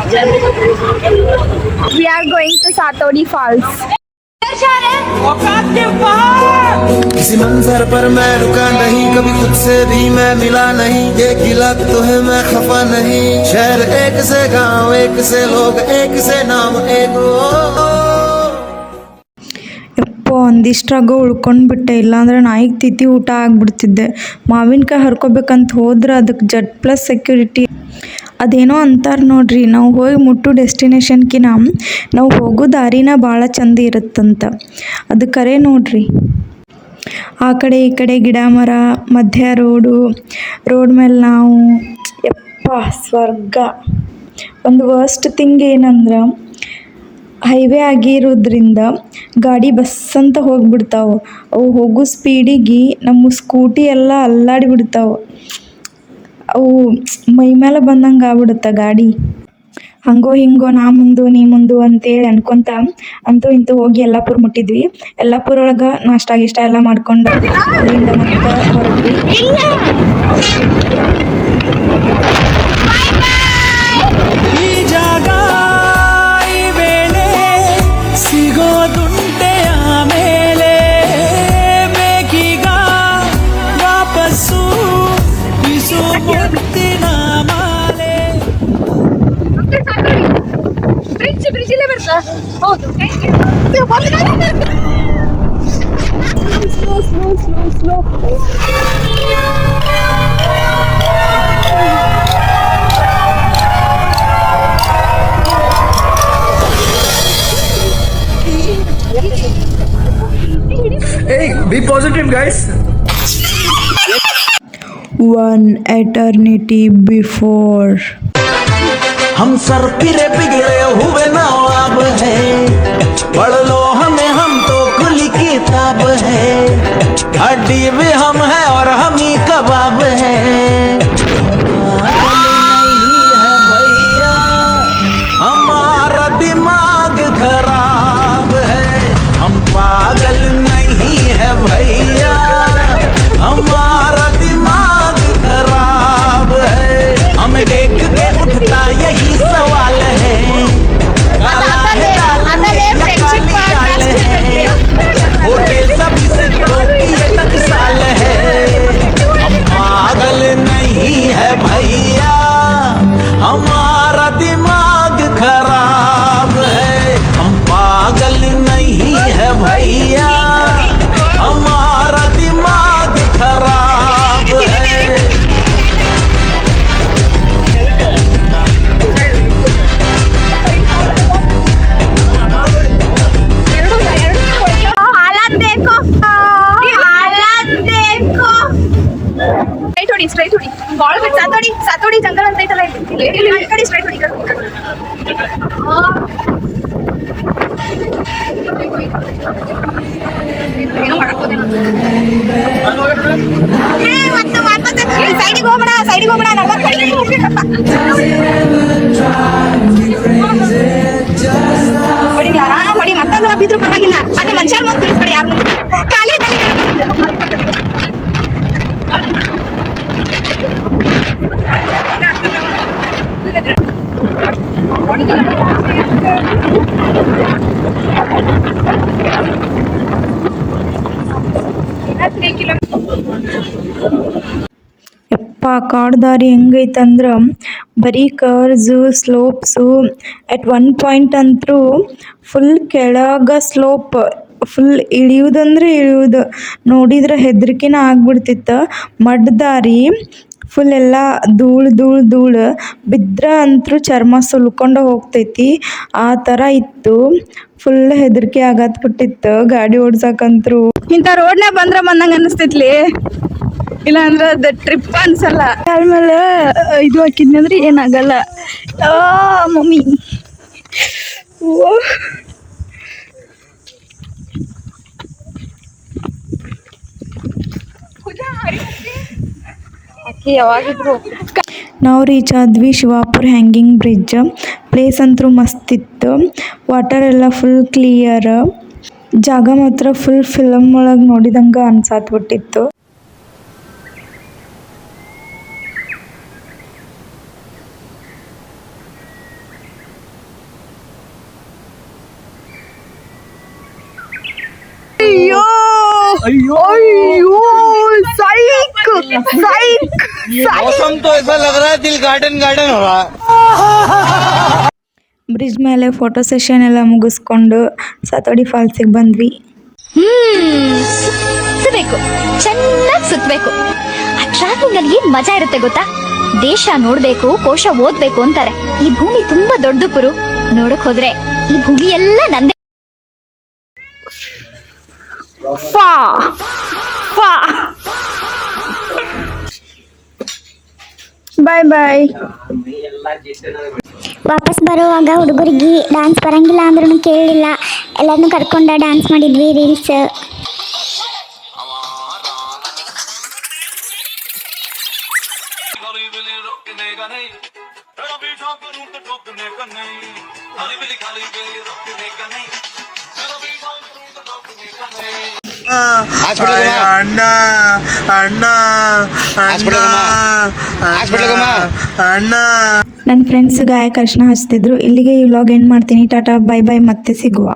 We are going to Satodi Falls. किसी मंजर पर मैं रुका नहीं, कभी खुद से भी मैं मिला नहीं, ये गिला तो है मैं खफा नहीं, शहर एक से गांव एक से लोग एक से नाम एक ಯಪ್ಪ ಒಂದಿಷ್ಟ್ರಾಗ ಉಳ್ಕೊಂಡ್ಬಿಟ್ಟೆ, ಇಲ್ಲಾಂದ್ರೆ ನಾಯಿಗೆ ತಿಥಿ ಊಟ ಆಗಿಬಿಡ್ತಿದ್ದೆ. ಮಾವಿನಕಾಯಿ ಹರ್ಕೋಬೇಕಂತ ಹೋದ್ರೆ ಅದಕ್ಕೆ Z+ ಸೆಕ್ಯೂರಿಟಿ ಅದೇನೋ ಅಂತಾರೆ ನೋಡ್ರಿ, ನಾವು ಹೋಗಿ ಮುಟ್ಟು ಡೆಸ್ಟಿನೇಷನ್ಕಿನ ನಾವು ಹೋಗೋ ದಾರಿನ ಭಾಳ ಚಂದ ಇರುತ್ತಂತ. ಅದು ಕರೆ ನೋಡ್ರಿ. ಆ ಕಡೆ ಈ ಕಡೆ ಗಿಡ ಮರ, ಮಧ್ಯ ರೋಡ್ ಮೇಲೆ ನಾವು, ಯಪ್ಪ ಸ್ವರ್ಗ. ಒಂದು ವರ್ಸ್ಟ್ ಥಿಂಗ್ ಏನಂದ್ರೆ ಹೈವೇ ಆಗಿರೋದ್ರಿಂದ ಗಾಡಿ ಬಸ್ ಅಂತ ಹೋಗ್ಬಿಡ್ತಾವೆ. ಅವು ಹೋಗೋ ಸ್ಪೀಡಿಗೆ ನಮ್ಮ ಸ್ಕೂಟಿ ಎಲ್ಲ ಅಲ್ಲಾಡಿಬಿಡ್ತಾವೆ. ಅವು ಮೈ ಮೇಲೆ ಬಂದಂಗೆ ಆಗ್ಬಿಡುತ್ತೆ ಗಾಡಿ. ಹಂಗೋ ಹಿಂಗೋ ನಾ ಮುಂದು ನೀ ಮುಂದು ಅಂತೇಳಿ ಅನ್ಕೊಂತ ಅಂತೂ ಇಂತೂ ಹೋಗಿ ಯಲ್ಲಾಪುರ ಮುಟ್ಟಿದ್ವಿ. ಯಲ್ಲಾಪುರ ಒಳಗೆ ನಾಷ್ಟ ಗಿಷ್ಟ ಎಲ್ಲ ಮಾಡ್ಕೊಂಡು ಅಲ್ಲಿಂದ ಮತ್ತೆ ಹೊರಟ್ವಿ. ಸಿಗೋದುಂಟೆ ಆಮೇಲೆ ಬೇಕೀಗ ವಾಪಸ್ಸು ಬಿಸು ಮುತ್ತಿನ ಮಾಲೆ. ಬ್ರಿಡ್ಜ್ ಇಲ್ಲೇ ಬರ್ತಾ? ಹೌದು. Slow. Hey, be positive guys. One eternity before. हम सर फिरे बिगड़े हुए नवाब है, पढ़ लो हमें हम तो खुली किताब है, हड्डी भी हम है और हम ही कबाब है, हमारा दिमाग खराब है, हम पागल नहीं है भैया, हमारा दिमाग खराब है, हमें देख के उठता यही सवाल है, काला है दाल या काली दाल है, होटल सभी से ये तक साल है, हम पागल नहीं है भैया, हमारा दिमाग खराब है, हम पागल नहीं है भैया, हमारा दिमाग खराब है. ಸ್ಟ್ರೈಟ್ ಹೊಡಿ. ಸಾತೋಡಿ ಜಂಗಲ್ ಅಂತ ಐತಲ್ಲ ಇಲ್ಲಿ. ಈ ಕಡೆ ಸ್ಟ್ರೈಟ್ ಹೊಡಿ. ಸೈಡಿಗೆ ಹೋಗ್ಬೇಡ ಹೊಡಿ ಮತ್ತೊಂದು ಬಿದ್ರು ಪರವಾಗಿಲ್ಲ. ಅದೇ ಮನುಷ್ಯರ ಮುಂದೆ ತಿಳಿಸ್ಬೇಡಿ ಯಾರು ಖಾಲಿ ಯಪ್ಪ ಕಾಡು ದಾರಿ ಹೆಂಗೈತಂದ್ರೆ ಬರೀ ಕರ್ವ್ಸು ಸ್ಲೋಪ್ಸು. ಅಟ್ ಒನ್ ಪಾಯಿಂಟ್ ಅಂತೂ ಫುಲ್ ಕೆಳಗ ಸ್ಲೋಪ್, ಫುಲ್ ಇಳಿಯುವುದಂದ್ರೆ ಇಳಿಯುವುದು. ನೋಡಿದ್ರೆ ಹೆದರಿಕೆನ ಆಗ್ಬಿಡ್ತಿತ್ತು. ಮಡ್ ದಾರಿ ಫುಲ್ ಎಲ್ಲ ಧೂಳು ಬಿದ್ರೆ ಅಂತೂ ಚರ್ಮ ಸುಲ್ಕೊಂಡು ಹೋಗ್ತೈತಿ. ಆ ಥರ ಇತ್ತು. ಫುಲ್ ಹೆದರಿಕೆ ಆಗತ್ಬಿಟ್ಟಿತ್ತು ಗಾಡಿ ಓಡ್ಸಕ್ಕಂತ್ರು. ಇಂಥ ರೋಡ್ನಾಗ ಬಂದ್ರೆ ಬಂದಂಗೆ ಅನ್ನಿಸ್ತೈತ್ಲಿ, ಇಲ್ಲ ಅಂದ್ರೆ ಅದು ಟ್ರಿಪ್ ಅನ್ಸಲ್ಲ. ಆದ್ಮೇಲೆ ಇದು ಹಾಕಿದ್ನಂದ್ರೆ ಏನಾಗಲ್ಲ. ಮಮ್ಮಿ ಯಾವಾಗಿದ್ರು ನಾವು ರೀಚ್ ಆದ್ವಿ ಶಿವಾಪುರ ಹ್ಯಾಂಗಿಂಗ್ ಬ್ರಿಡ್ಜ್. ಪ್ಲೇಸ್ ಅಂತೂ ಮಸ್ತ್ ಇತ್ತು. ವಾಟರ್ ಎಲ್ಲ ಫುಲ್ ಕ್ಲಿಯರ್. ಜಾಗ ಮಾತ್ರ ಫುಲ್ ಫಿಲಮ್ ಒಳಗೆ ನೋಡಿದಂಗೆ ಅನ್ಸಾತ್ಬಿಟ್ಟಿತ್ತು. ಅಯ್ಯೋ ಸೈಕ್ ಸೈಕ್ मौसम तो ऐसा लग रहा है दिल गार्डन गार्डन हो रहा है। ಬ್ರಿಡ್ಜ್ ಮೇಲೆ ಫೋಟೋ ಸೆಷನ್ ಎಲ್ಲ ಮುಗಿಸ್ಕೊಂಡು ಸತೋಡಿ ಫಾಲ್ಸಿಗೆ ಬಂದ್ವಿ. ಸುತ್ತಬೇಕು, ಚೆನ್ನಾಗಿ ಸುತ್ತಬೇಕು. ಆ ಟ್ರಾವೆಲಿಂಗ್ ಅಲ್ಲಿ ಏನ್ ಮಜಾ ಇರುತ್ತೆ ಗೊತ್ತಾ? ದೇಶ ನೋಡ್ಬೇಕು, ಕೋಶ ಓದ್ಬೇಕು ಅಂತಾರೆ. ಈ ಭೂಮಿ ತುಂಬಾ ದೊಡ್ಡದು ಪುರು. ನೋಡಕ್ ಹೋದ್ರೆ ಈ ಭೂಮಿ ಎಲ್ಲ ನಂದೇ. ಫಾ ಫಾ ಬಾಯ್ ಬಾಯ್. ವಾಪಸ್ ಬರುವಾಗ ಹುಡುಗರಿಗೆ ಡ್ಯಾನ್ಸ್ ಬರಂಗಿಲ್ಲ ಅಂದ್ರೂ ಕೇಳಲಿಲ್ಲ, ಎಲ್ಲರನ್ನೂ ಕರ್ಕೊಂಡ ಡ್ಯಾನ್ಸ್ ಮಾಡಿದ್ವಿ ರೀಲ್ಸ್. ಅಣ್ಣ ಅಣ್ಣ ಅಣ್ಣ ನನ್ನ ಫ್ರೆಂಡ್ಸ್ ಗಾಯಕ ಅರ್ಶನ ಹಚ್ತಿದ್ರು. ಇಲ್ಲಿಗೆ ಈ ವ್ಲಾಗ್ ಎಂಡ್ ಮಾಡ್ತೀನಿ. ಟಾಟಾ, ಬೈ ಬೈ, ಮತ್ತೆ ಸಿಗುವ.